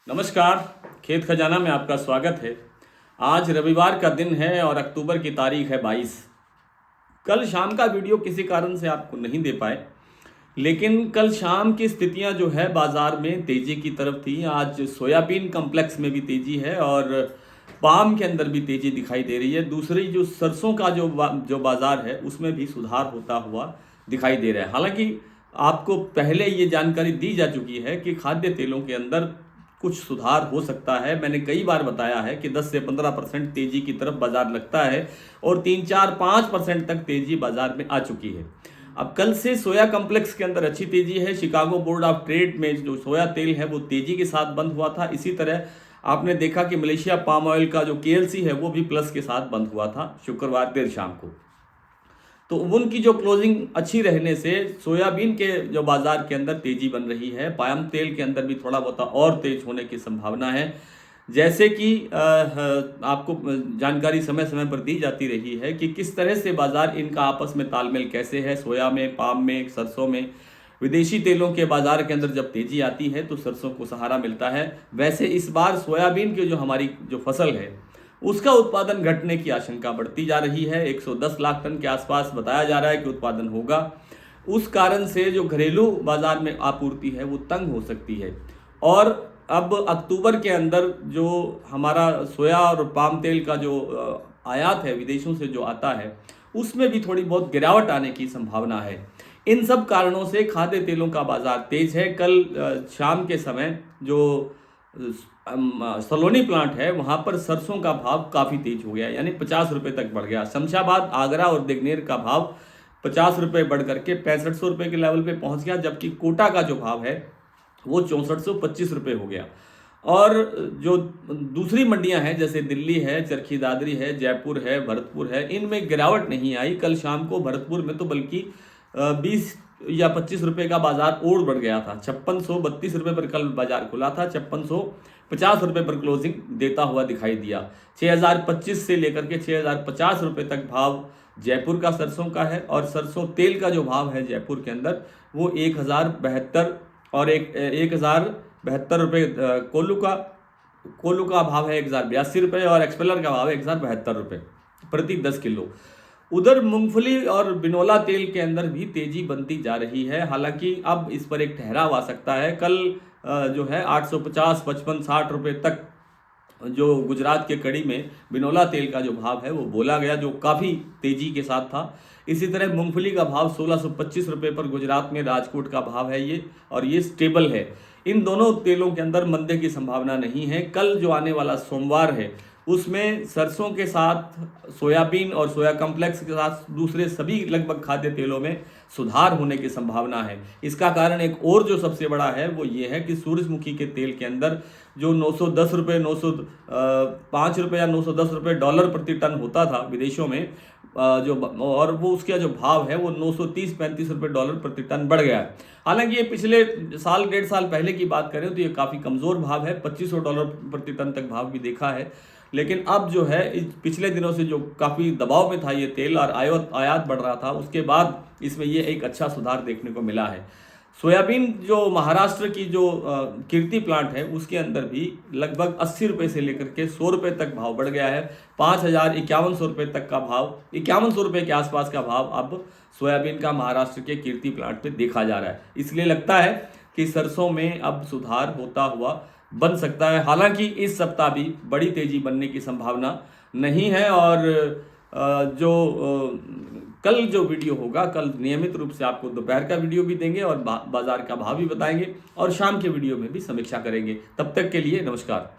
नमस्कार। खेत खजाना में आपका स्वागत है। आज रविवार का दिन है और अक्टूबर की तारीख है 22। कल शाम का वीडियो किसी कारण से आपको नहीं दे पाए, लेकिन कल शाम की स्थितियां जो है बाजार में तेजी की तरफ थी। आज सोयाबीन कॉम्प्लेक्स में भी तेजी है और पाम के अंदर भी तेजी दिखाई दे रही है। दूसरी जो सरसों का जो बाजार है उसमें भी सुधार होता हुआ दिखाई दे रहा है। हालांकि आपको पहले ये जानकारी दी जा चुकी है कि खाद्य तेलों के अंदर कुछ सुधार हो सकता है। मैंने कई बार बताया है कि 10 से 15% तेजी की तरफ बाजार लगता है और 3-4-5% तक तेजी बाजार में आ चुकी है। अब कल से सोया कॉम्प्लेक्स के अंदर अच्छी तेजी है। शिकागो बोर्ड ऑफ ट्रेड में जो सोया तेल है वो तेजी के साथ बंद हुआ था। इसी तरह आपने देखा कि मलेशिया पाम ऑयल का जो KLC है वो भी प्लस के साथ बंद हुआ था शुक्रवार देर शाम को। तो उनकी जो क्लोजिंग अच्छी रहने से सोयाबीन के जो बाजार के अंदर तेजी बन रही है। पाम तेल के अंदर भी थोड़ा बहुत और तेज होने की संभावना है। जैसे कि आपको जानकारी समय समय पर दी जाती रही है कि किस तरह से बाजार इनका आपस में तालमेल कैसे है। सोया में, पाम में, सरसों में, विदेशी तेलों के बाजार के अंदर जब तेजी आती है तो सरसों को सहारा मिलता है। वैसे इस बार सोयाबीन की जो हमारी जो फसल है उसका उत्पादन घटने की आशंका बढ़ती जा रही है। 110 लाख टन के आसपास बताया जा रहा है कि उत्पादन होगा। उस कारण से जो घरेलू बाजार में आपूर्ति है वो तंग हो सकती है। और अब अक्टूबर के अंदर जो हमारा सोया और पाम तेल का जो आयात है विदेशों से जो आता है उसमें भी थोड़ी बहुत गिरावट आने की संभावना है। इन सब कारणों से खाद्य तेलों का बाजार तेज है। कल शाम के समय जो सलोनी प्लांट है वहां पर सरसों का भाव काफी तेज हो गया, यानी 50 रुपए तक बढ़ गया। शमशाबाद, आगरा और देगनेर का भाव 50 रुपए बढ़ करके 6500 रुपए के लेवल पे पहुंच गया, जबकि कोटा का जो भाव है वो 6425 रुपए हो गया। और जो दूसरी मंडियां हैं जैसे दिल्ली है, चरखी दादरी है, जयपुर है, भरतपुर है, इनमें गिरावट नहीं आई। कल शाम को भरतपुर में तो बल्कि 20 या 25 रुपए का बाजार और बढ़ गया था। 5632 रुपए पर कल बाजार खुला था, 5650 रुपए पर क्लोजिंग देता हुआ दिखाई दिया। 6025 से लेकर के 6050 रुपए तक भाव जयपुर का सरसों का है। और सरसों तेल का जो भाव है जयपुर के अंदर वो 1072 और 1072 रुपये कोल्लू का भाव है 1082 रुपये और एक्सपेलर का भाव है 1072 रुपये प्रति 10 किलो। उधर मूंगफली और बिनोला तेल के अंदर भी तेजी बनती जा रही है। हालांकि अब इस पर एक ठहराव आ सकता है। कल जो है 850, 55, 60 रुपये तक जो गुजरात के कड़ी में बिनोला तेल का जो भाव है वो बोला गया, जो काफ़ी तेजी के साथ था। इसी तरह मूंगफली का भाव 1625 रुपये पर गुजरात में राजकोट का भाव है ये, और ये स्टेबल है। इन दोनों तेलों के अंदर मंदे की संभावना नहीं है। कल जो आने वाला सोमवार है उसमें सरसों के साथ सोयाबीन और सोया कॉम्प्लेक्स के साथ दूसरे सभी लगभग खाद्य तेलों में सुधार होने की संभावना है। इसका कारण एक और जो सबसे बड़ा है वो ये है कि सूरजमुखी के तेल के अंदर जो 910 रुपये, 905 रुपये या 910 रुपये डॉलर प्रति टन होता था विदेशों में, जो और वो उसका जो भाव है वो 930-35 रुपये डॉलर प्रति टन बढ़ गया है। हालांकि ये पिछले साल, 1.5 साल पहले की बात करें तो ये काफ़ी कमज़ोर भाव है। 2500 डॉलर प्रति टन तक भाव भी देखा है। लेकिन अब जो है पिछले दिनों से जो काफ़ी दबाव में था ये तेल और आयात बढ़ रहा था, उसके बाद इसमें ये एक अच्छा सुधार देखने को मिला है। सोयाबीन जो महाराष्ट्र की जो कीर्ति प्लांट है उसके अंदर भी लगभग 80 रुपये से लेकर के 100 रुपये तक भाव बढ़ गया है। 5100 रुपये तक का भाव, 5100 रुपये के आसपास का भाव अब सोयाबीन का महाराष्ट्र के कीर्ति प्लांट पे देखा जा रहा है। इसलिए लगता है कि सरसों में अब सुधार होता हुआ बन सकता है। हालांकि इस सप्ताह भी बड़ी तेजी बनने की संभावना नहीं है। और कल जो वीडियो होगा, कल नियमित रूप से आपको दोपहर का वीडियो भी देंगे और बाजार का भाव भी बताएंगे और शाम के वीडियो में भी समीक्षा करेंगे। तब तक के लिए नमस्कार।